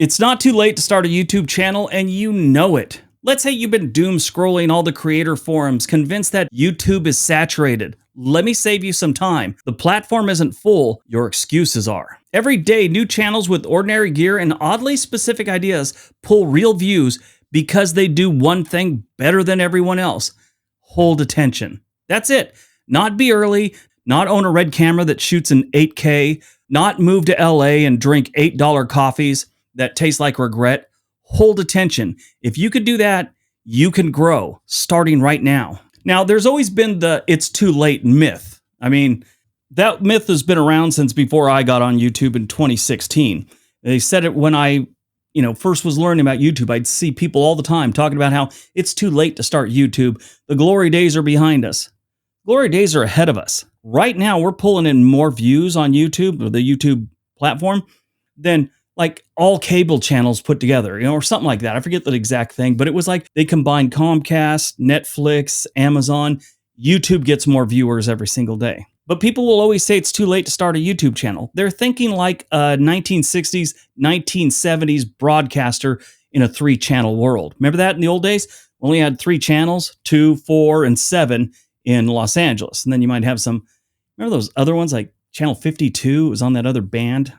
It's not too late to start a YouTube channel, and you know it. Let's say you've been doom scrolling all the creator forums, convinced that YouTube is saturated. Let me save you some time. The platform isn't full, your excuses are. Every day, new channels with ordinary gear and oddly specific ideas pull real views because they do one thing better than everyone else: hold attention. That's it. Not be early, not own a red camera that shoots in 8K, not move to LA and drink $8 coffees that taste like regret. Hold attention. If you could do that, you can grow, starting right now. Now, there's always been the "it's too late" myth. I mean, that myth has been around since before I got on YouTube in 2016. They said it when I, first was learning about YouTube. I'd see people all the time talking about how it's too late to start YouTube. The glory days are behind us. Glory days are ahead of us. Right now, we're pulling in more views on YouTube, or the YouTube platform, than like all cable channels put together, or something like that. I forget the exact thing, but it was like they combined Comcast, Netflix, Amazon. YouTube gets more viewers every single day. But people will always say it's too late to start a YouTube channel. They're thinking like a 1960s, 1970s broadcaster in a 3-channel world. Remember that in the old days? We only had 3 channels, 2, 4, and 7 in Los Angeles. And then you might have some, remember those other ones like Channel 52? It was on that other band.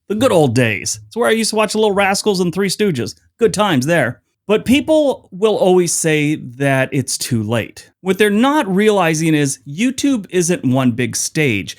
The good old days. It's where I used to watch the Little Rascals and Three Stooges. Good times there. But people will always say that it's too late. What they're not realizing is YouTube isn't one big stage.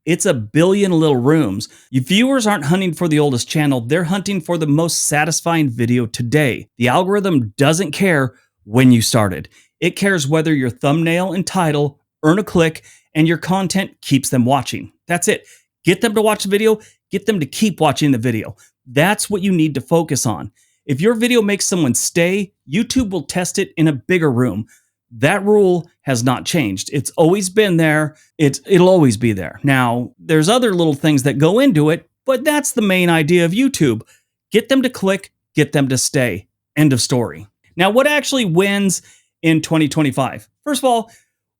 It's a billion little rooms. Your viewers aren't hunting for the oldest channel. They're hunting for the most satisfying video today. The algorithm doesn't care when you started. It cares whether your thumbnail and title earn a click and your content keeps them watching. That's it. Get them to watch the video. Get them to keep watching the video. That's what you need to focus on. If your video makes someone stay, YouTube will test it in a bigger room. That rule has not changed. It's always been there. It'll always be there. Now, there's other little things that go into it, but that's the main idea of YouTube. Get them to click, get them to stay. End of story. Now, what actually wins in 2025? First of all,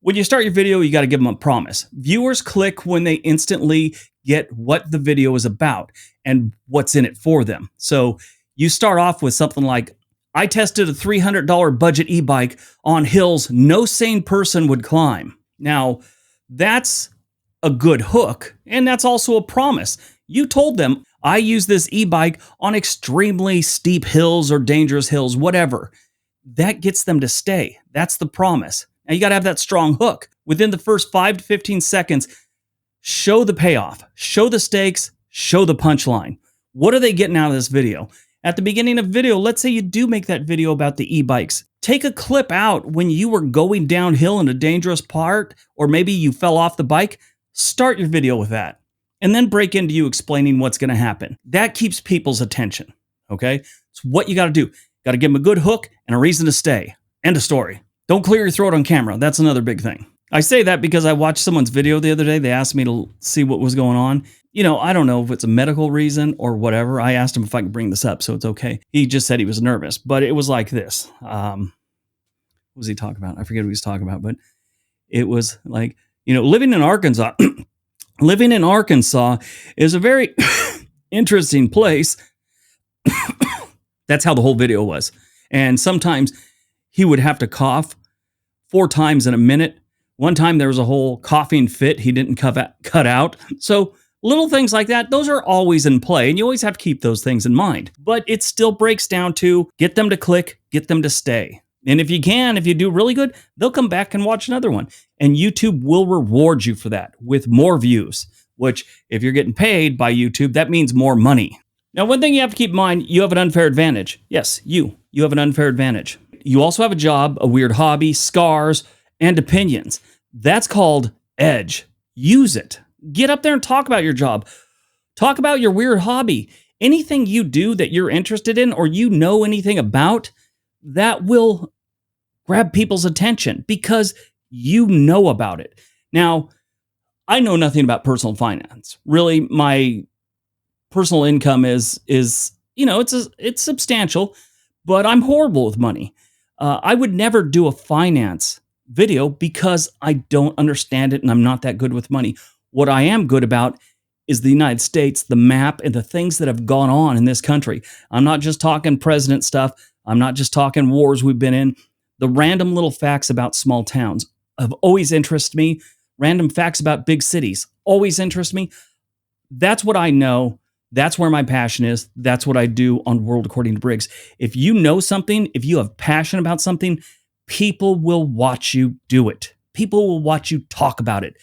when you start your video, you got to give them a promise. Viewers click when they instantly get what the video is about and what's in it for them. So you start off with something like, I tested a $300 budget e-bike on hills no sane person would climb. Now, that's a good hook, and that's also a promise. You told them, I use this e-bike on extremely steep hills or dangerous hills, whatever. That gets them to stay. That's the promise. Now, you got to have that strong hook. Within the first 5 to 15 seconds, show the payoff, show the stakes, show the punchline. What are they getting out of this video? At the beginning of the video, let's say you do make that video about the e-bikes. Take a clip out when you were going downhill in a dangerous part, or maybe you fell off the bike. Start your video with that, and then break into you explaining what's going to happen. That keeps people's attention, okay? It's what you got to do. Got to give them a good hook and a reason to stay. End of story. Don't clear your throat on camera. That's another big thing. I say that because I watched someone's video the other day. They asked me to see what was going on. I don't know if it's a medical reason or whatever. I asked him if I could bring this up, so it's okay. He just said he was nervous, but it was like this. What was he talking about? I forget what he was talking about, but it was like, living in Arkansas, living in Arkansas is a very interesting place. That's how the whole video was. And sometimes he would have to cough 4 times in a minute. One time there was a whole coughing fit he didn't cut out. So little things like that, those are always in play, and you always have to keep those things in mind. But it still breaks down to get them to click, get them to stay. And if you do really good, they'll come back and watch another one. And YouTube will reward you for that with more views, which if you're getting paid by YouTube, that means more money. Now, one thing you have to keep in mind, you have an unfair advantage. Yes, you have an unfair advantage. You also have a job, a weird hobby, scars, and opinions. That's called edge. Use it. Get up there and talk about your job. Talk about your weird hobby. Anything you do that you're interested in or anything about, that will grab people's attention because you know about it. Now, I know nothing about personal finance. Really, my personal income is it's substantial, but I'm horrible with money. I would never do a finance video because I don't understand it and I'm not that good with money. What I am good about is the United States, the map, and the things that have gone on in this country. I'm not just talking president stuff. I'm not just talking wars we've been in. The random little facts about small towns have always interested me. Random facts about big cities always interest me. That's what I know. That's where my passion is. That's what I do on World According to Briggs. If you know something, if you have passion about something, people will watch you do it. People will watch you talk about it.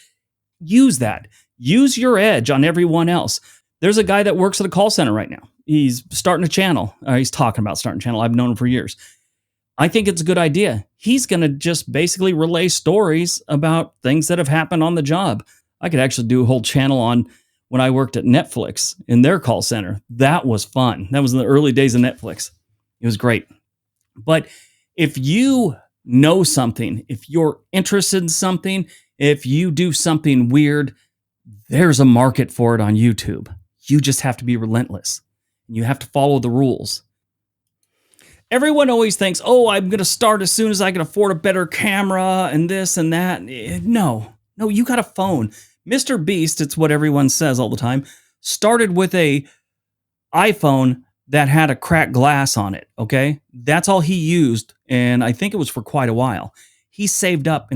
Use that. Use your edge on everyone else. There's a guy that works at a call center right now. He's starting a channel. He's talking about starting a channel. I've known him for years. I think it's a good idea. He's going to just basically relay stories about things that have happened on the job. I could actually do a whole channel on when I worked at Netflix in their call center. That was fun. That was in the early days of Netflix. It was great. But if you know something, if you're interested in something, if you do something weird, there's a market for it on YouTube. You just have to be relentless. You have to follow the rules. Everyone always thinks, oh, I'm going to start as soon as I can afford a better camera and this and that. No, you got a phone. Mr. Beast, it's what everyone says all the time, started with a iPhone that had a cracked glass on it, okay? That's all he used, and I think it was for quite a while. He saved up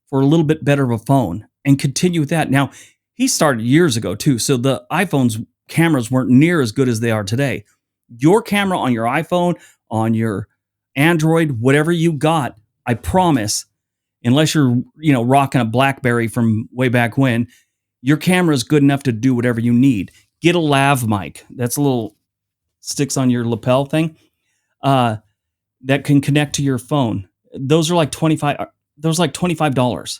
for a little bit better of a phone and continued with that. Now, he started years ago too, so the iPhone's cameras weren't near as good as they are today. Your camera on your iPhone, on your Android, whatever you got, I promise, unless you're, rocking a BlackBerry from way back when, your camera is good enough to do whatever you need. Get a lav mic. That's a little sticks on your lapel thing that can connect to your phone. Those are like $25.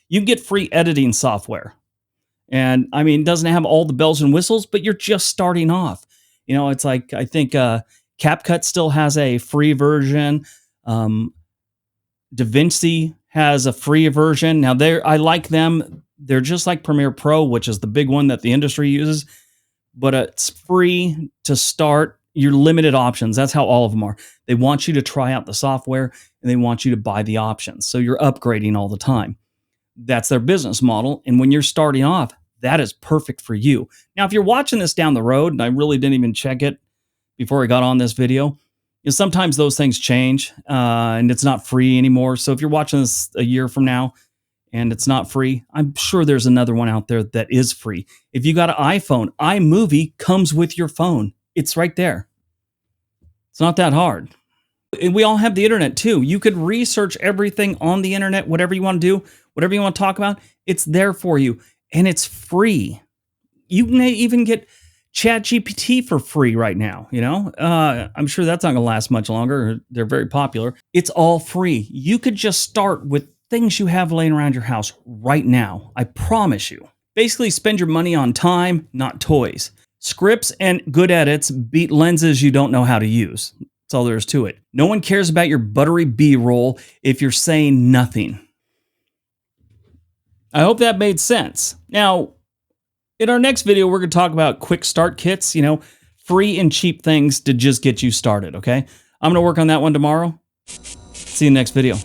You can get free editing software. And I mean, it doesn't have all the bells and whistles, but you're just starting off. It's like, I think CapCut still has a free version. DaVinci has a free version. Now, I like them. They're just like Premiere Pro, which is the big one that the industry uses, but it's free to start. Your limited options. That's how all of them are. They want you to try out the software and they want you to buy the options. So you're upgrading all the time. That's their business model. And when you're starting off, that is perfect for you. Now, if you're watching this down the road, and I really didn't even check it before I got on this video, sometimes those things change and it's not free anymore. So if you're watching this a year from now and it's not free, I'm sure there's another one out there that is free. If you got an iPhone, iMovie comes with your phone. It's right there. It's not that hard. And we all have the internet too. You could research everything on the internet, whatever you want to do, whatever you want to talk about, it's there for you. And it's free. You can even get ChatGPT for free right now, I'm sure that's not going to last much longer. They're very popular. It's all free. You could just start with things you have laying around your house right now. I promise you. Basically, spend your money on time, not toys. Scripts and good edits beat lenses you don't know how to use. That's all there is to it. No one cares about your buttery B-roll if you're saying nothing. I hope that made sense. Now, in our next video, we're going to talk about quick start kits, free and cheap things to just get you started, okay? I'm going to work on that one tomorrow. See you in the next video.